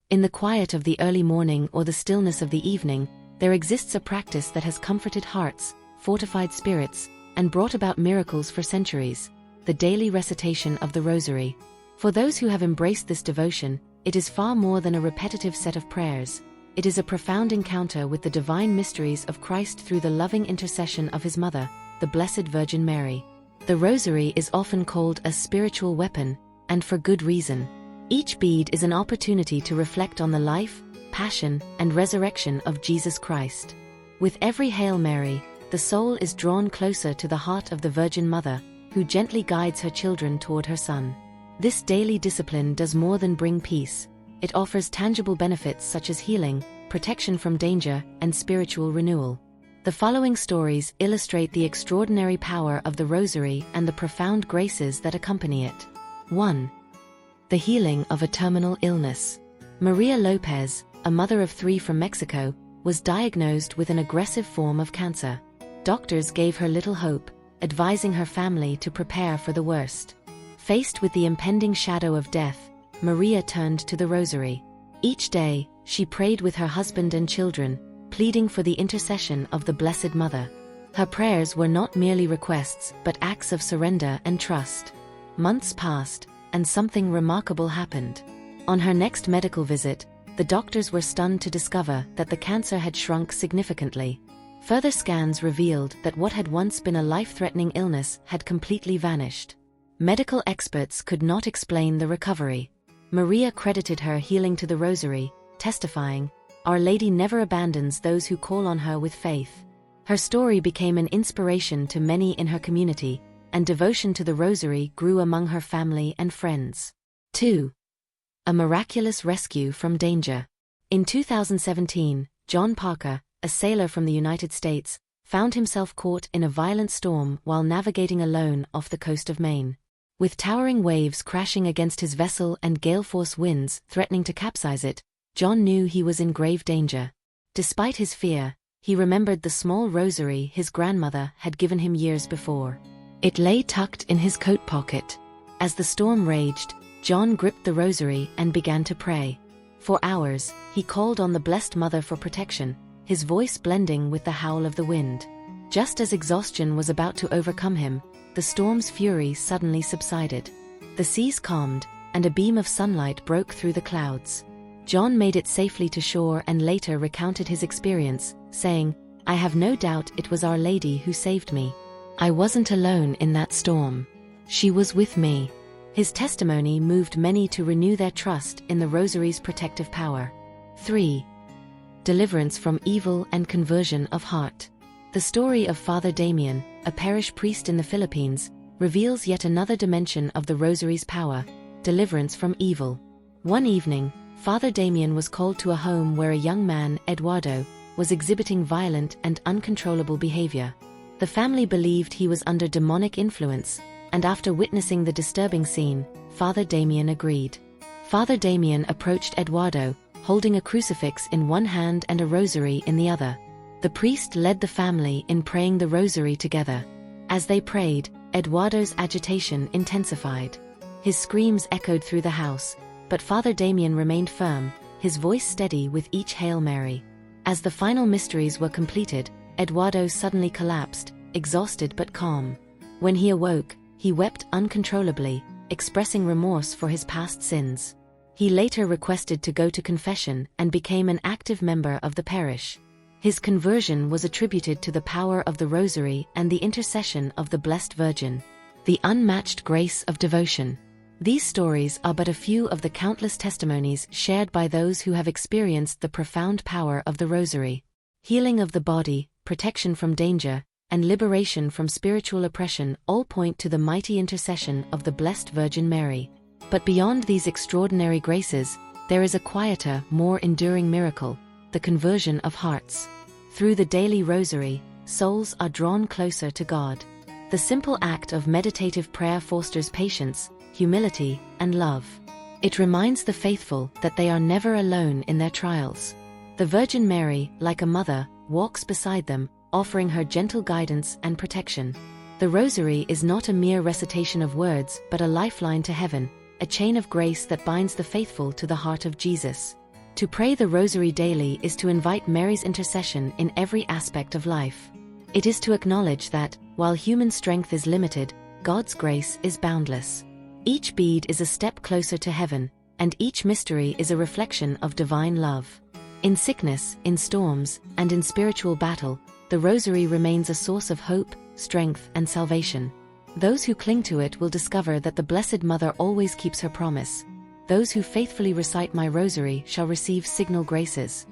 In the quiet of the early morning or the stillness of the evening, there exists a practice that has comforted hearts, fortified spirits, and brought about miracles for centuries: the daily recitation of the Rosary. For those who have embraced this devotion, it is far more than a repetitive set of prayers. It is a profound encounter with the divine mysteries of Christ through the loving intercession of his mother, the Blessed Virgin Mary. The Rosary is often called a spiritual weapon, and for good reason. Each bead is an opportunity to reflect on the life, passion, and resurrection of Jesus Christ. With every Hail Mary, the soul is drawn closer to the heart of the Virgin Mother, who gently guides her children toward her Son. This daily discipline does more than bring peace. It offers tangible benefits such as healing, protection from danger, and spiritual renewal. The following stories illustrate the extraordinary power of the Rosary and the profound graces that accompany it. 1. The healing of a terminal illness. Maria Lopez, a mother of 3 from Mexico, was diagnosed with an aggressive form of cancer. Doctors gave her little hope, advising her family to prepare for the worst. Faced with the impending shadow of death, Maria turned to the Rosary. Each day, she prayed with her husband and children, pleading for the intercession of the Blessed Mother. Her prayers were not merely requests but acts of surrender and trust. Months passed, and something remarkable happened. On her next medical visit, the doctors were stunned to discover that the cancer had shrunk significantly. Further scans revealed that what had once been a life-threatening illness had completely vanished. Medical experts could not explain the recovery. Maria credited her healing to the Rosary, testifying, "Our Lady never abandons those who call on her with faith." Her story became an inspiration to many in her community, and devotion to the Rosary grew among her family and friends. 2. A miraculous rescue from danger. In 2017, John Parker, a sailor from the United States, found himself caught in a violent storm while navigating alone off the coast of Maine. With towering waves crashing against his vessel and gale-force winds threatening to capsize it, John knew he was in grave danger. Despite his fear, he remembered the small rosary his grandmother had given him years before. It lay tucked in his coat pocket. As the storm raged, John gripped the rosary and began to pray. For hours, he called on the Blessed Mother for protection, his voice blending with the howl of the wind. Just as exhaustion was about to overcome him, the storm's fury suddenly subsided. The seas calmed, and a beam of sunlight broke through the clouds. John made it safely to shore and later recounted his experience, saying, "I have no doubt it was Our Lady who saved me. I wasn't alone in that storm. She was with me." His testimony moved many to renew their trust in the Rosary's protective power. 3. Deliverance from evil and conversion of heart. The story of Father Damien, a parish priest in the Philippines, reveals yet another dimension of the Rosary's power: deliverance from evil. One evening, Father Damien was called to a home where a young man, Eduardo, was exhibiting violent and uncontrollable behavior. The family believed he was under demonic influence, and after witnessing the disturbing scene, Father Damien agreed. Father Damien approached Eduardo, holding a crucifix in one hand and a rosary in the other. The priest led the family in praying the rosary together. As they prayed, Eduardo's agitation intensified. His screams echoed through the house, but Father Damien remained firm, his voice steady with each Hail Mary. As the final mysteries were completed, Eduardo suddenly collapsed, exhausted but calm. When he awoke, he wept uncontrollably, expressing remorse for his past sins. He later requested to go to confession and became an active member of the parish. His conversion was attributed to the power of the Rosary and the intercession of the Blessed Virgin. The unmatched grace of devotion. These stories are but a few of the countless testimonies shared by those who have experienced the profound power of the Rosary. Healing of the body, protection from danger, and liberation from spiritual oppression all point to the mighty intercession of the Blessed Virgin Mary. But beyond these extraordinary graces, there is a quieter, more enduring miracle: the conversion of hearts. Through the daily rosary, souls are drawn closer to God. The simple act of meditative prayer fosters patience, humility, and love. It reminds the faithful that they are never alone in their trials. The Virgin Mary, like a mother, walks beside them, offering her gentle guidance and protection. The Rosary is not a mere recitation of words but a lifeline to heaven, a chain of grace that binds the faithful to the heart of Jesus. To pray the Rosary daily is to invite Mary's intercession in every aspect of life. It is to acknowledge that, while human strength is limited, God's grace is boundless. Each bead is a step closer to heaven, and each mystery is a reflection of divine love. In sickness, in storms, and in spiritual battle, the Rosary remains a source of hope, strength, and salvation. Those who cling to it will discover that the Blessed Mother always keeps her promise. Those who faithfully recite my Rosary shall receive signal graces.